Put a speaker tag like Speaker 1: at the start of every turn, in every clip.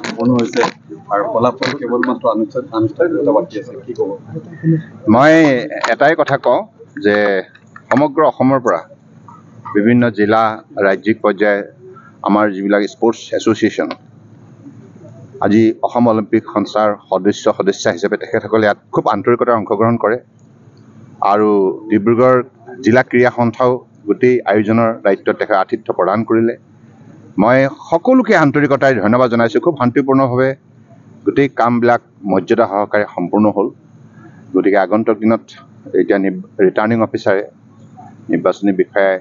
Speaker 1: সম্পূৰ্ণ হৈছে আৰু ফলাফল কেৱল মাত্ৰ আনুষ্ঠানিকতা বাকী আছে, কি ক'ব?
Speaker 2: মই এটাই কথা কওঁ যে সমগ্ৰ অসমৰ পৰা বিভিন্ন জিলা ৰাজ্যিক পৰ্যায়ে আমাৰ যিবিলাক স্পৰ্টছ এছ'চিয়েশ্যন আজি অসম অলিম্পিক সংস্থাৰ সদস্যা হিচাপে তেখেতসকলে ইয়াত খুব আন্তৰিকতাৰে অংশগ্ৰহণ কৰে আৰু ডিব্ৰুগড় জিলা ক্ৰীড়া সন্থাও গোটেই আয়োজনৰ দায়িত্বত তেখেত আতিথ্য প্ৰদান কৰিলে। মই সকলোকে আন্তৰিকতাৰে ধন্যবাদ জনাইছোঁ। খুব শান্তিপূৰ্ণভাৱে গোটেই কামবিলাক মৰ্যাদা সহকাৰে সম্পূৰ্ণ হ'ল। গতিকে আগন্তুক দিনত এতিয়া ৰিটাৰ্ণিং অফিচাৰে নিৰ্বাচনী বিষয়াই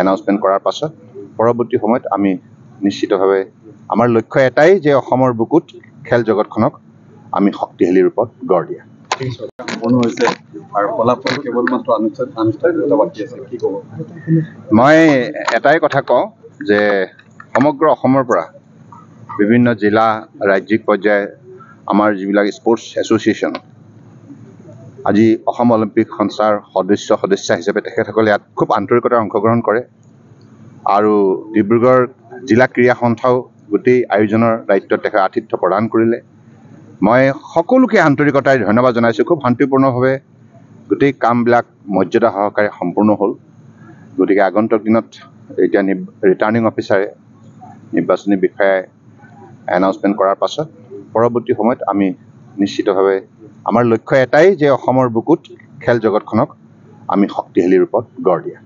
Speaker 2: এনাউন্সমেণ্ট কৰাৰ পাছত পৰৱৰ্তী সময়ত আমি নিশ্চিতভাৱে আমাৰ লক্ষ্য এটাই যে অসমৰ বুকুত খেল জগতখনক আমি শক্তিশালী ৰূপত গঢ় দিয়া।
Speaker 1: সম্পূৰ্ণ হৈছে আৰু ফলাফল কেৱল মাত্ৰ আনুষ্ঠানিকতা বাকী আছে, কি ক'ব?
Speaker 2: মই এটাই কথা কওঁ যে সমগ্ৰ অসমৰ পৰা বিভিন্ন জিলা ৰাজ্যিক পৰ্যায়ে আমাৰ যিবিলাক স্পৰ্টছ এছ'চিয়েশ্যন আজি অসম অলিম্পিক সংস্থাৰ সদস্যা হিচাপে তেখেতসকলে ইয়াত খুব আন্তৰিকতাৰে অংশগ্ৰহণ কৰে আৰু ডিব্ৰুগড় জিলা ক্ৰীড়া সন্থাও গোটেই আয়োজনৰ দায়িত্বত তেখেত আতিথ্য প্ৰদান কৰিলে। মই সকলোকে আন্তৰিকতাৰে ধন্যবাদ জনাইছোঁ। খুব শান্তিপূৰ্ণভাৱে গোটেই কামবিলাক মৰ্যাদা সহকাৰে সম্পূৰ্ণ হ'ল। গতিকে আগন্তুক দিনত এতিয়া ৰিটাৰ্ণিং অফিচাৰে নিৰ্বাচনী বিষয়াই এনাউন্সমেণ্ট কৰাৰ পাছত পৰৱৰ্তী সময়ত আমি নিশ্চিতভাৱে আমাৰ লক্ষ্য এটাই যে অসমৰ বুকুত খেল জগতখনক আমি শক্তিশালী ৰূপত গঢ় দিয়া।